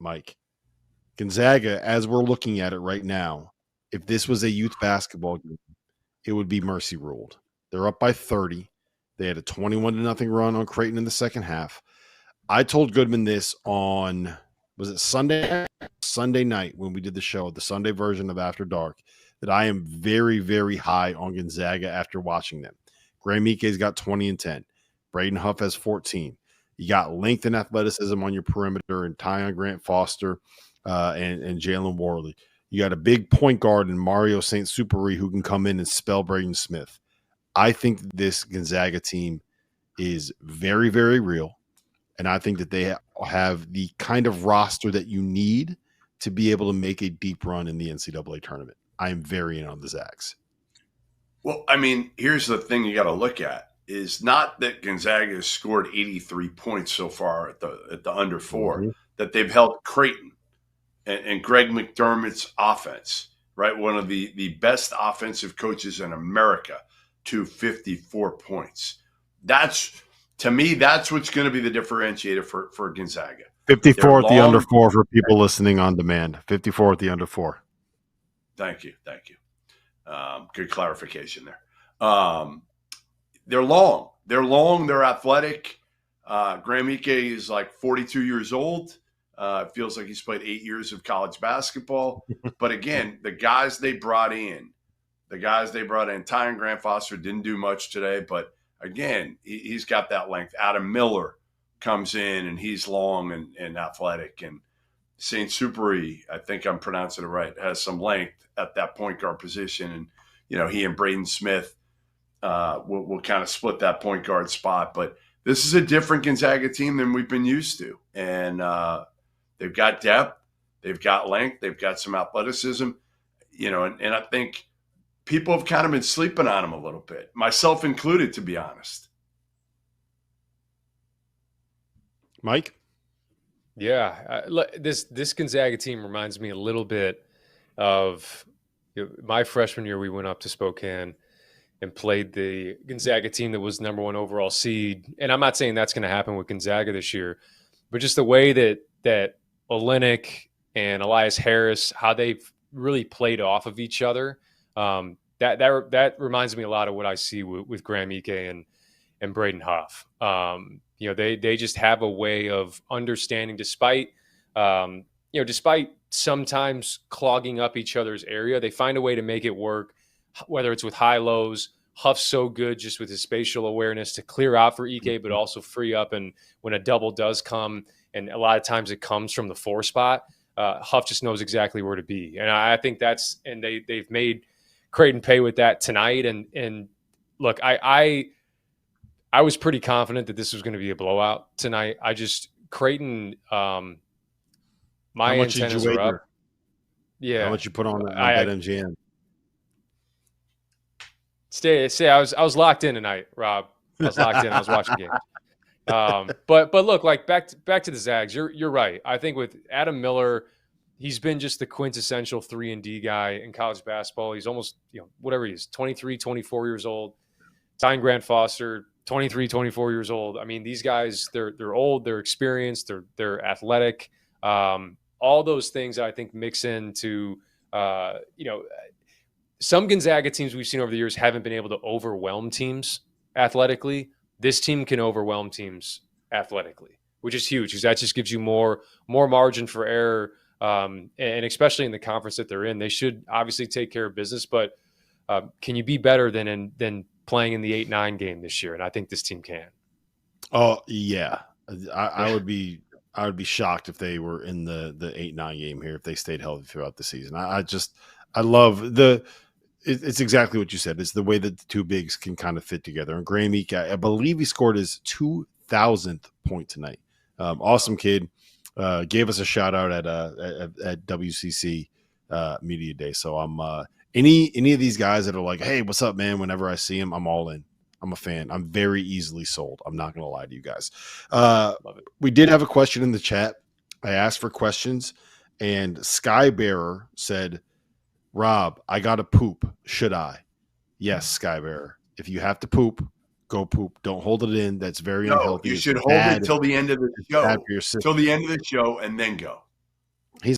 Mike. Gonzaga, as we're looking at it right now, if this was a youth basketball game, it would be mercy ruled. They're up by 30. They had a 21-0 run on Creighton in the second half. I told Goodman this on, was it Sunday night when we did the show, the Sunday version of After Dark, that I am very, very high on Gonzaga after watching them. Graham Ike's got 20 and 10. Braden Huff has 14. You got length and athleticism on your perimeter and Tyon Grant Foster and Jalen Worley. You got a big point guard in Mario St. Superi who can come in and spell Braden Smith. I think this Gonzaga team is very, very real. And I think that they have the kind of roster that you need to be able to make a deep run in the NCAA tournament. I am very in on the Zags. Well, I mean, here's the thing you got to look at is not that Gonzaga has scored 83 points so far at the under 4, that they've held Creighton and Greg McDermott's offense, right? One of the best offensive coaches in America to 54 points. To me, that's what's going to be the differentiator for Gonzaga. 54 at the under 4 for people listening on demand. 54 at the under 4. Thank you. Good clarification there. They're long. They're athletic. Graham Ike is like 42 years old. It feels like he's played 8 years of college basketball. But again, the guys they brought in, Tyon Grant Foster didn't do much today, but again, he's got that length. Adam Miller comes in, and he's long and athletic. And St. Superi, I think I'm pronouncing it right, has some length at that point guard position. And, he and Braden Smith will kind of split that point guard spot. But this is a different Gonzaga team than we've been used to. And they've got depth. They've got length. They've got some athleticism. And I think people have kind of been sleeping on them a little bit, myself included, to be honest. Mike? Yeah, this Gonzaga team reminds me a little bit of my freshman year. We went up to Spokane and played the Gonzaga team that was #1 overall seed. And I'm not saying that's going to happen with Gonzaga this year, but just the way that Olenek and Elias Harris, how they've really played off of each other. That reminds me a lot of what I see with Graham Ike and Braden Huff. They just have a way of understanding, despite sometimes clogging up each other's area, they find a way to make it work, whether it's with high lows. Huff's so good just with his spatial awareness to clear out for Ike, but also free up. And when a double does come, and a lot of times it comes from the 4 spot, Huff just knows exactly where to be. And I think they've made Creighton pay with that tonight. And look, I was pretty confident that this was going to be a blowout tonight. Creighton, my antennas are up. Yeah. How much you put on that MGM? I was locked in tonight, Rob. I was locked in. I was watching games. But look, like back to the Zags. You're right. I think with Adam Miller, he's been just the quintessential 3-and-D guy in college basketball. He's almost, whatever he is, 23, 24 years old. Tyon Grant Foster, 23, 24 years old. I mean, these guys, they're old, they're experienced, they're athletic. All those things I think mix into, some Gonzaga teams we've seen over the years haven't been able to overwhelm teams athletically. This team can overwhelm teams athletically, which is huge because that just gives you more margin for error. And especially in the conference that they're in, they should obviously take care of business. But can you be better than playing in the 8-9 game this year? And I think this team can. Oh yeah, I would be shocked if they were in the 8-9 game here if they stayed healthy throughout the season. I love it's exactly what you said. It's the way that the two bigs can kind of fit together. And Graham Ike, I believe he scored his 2,000th point tonight. Awesome kid. Gave us a shout out at WCC Media Day. So I'm any of these guys that are like, hey, what's up, man? Whenever I see him, I'm all in. I'm a fan. I'm very easily sold. I'm not going to lie to you guys. We did have a question in the chat. I asked for questions, and Skybearer said, Rob, I got to poop. Should I? Yes, Skybearer. If you have to poop, go poop. Don't hold it in. That's very unhealthy. You should hold it till the end of the show. Till the end of the show, and then go.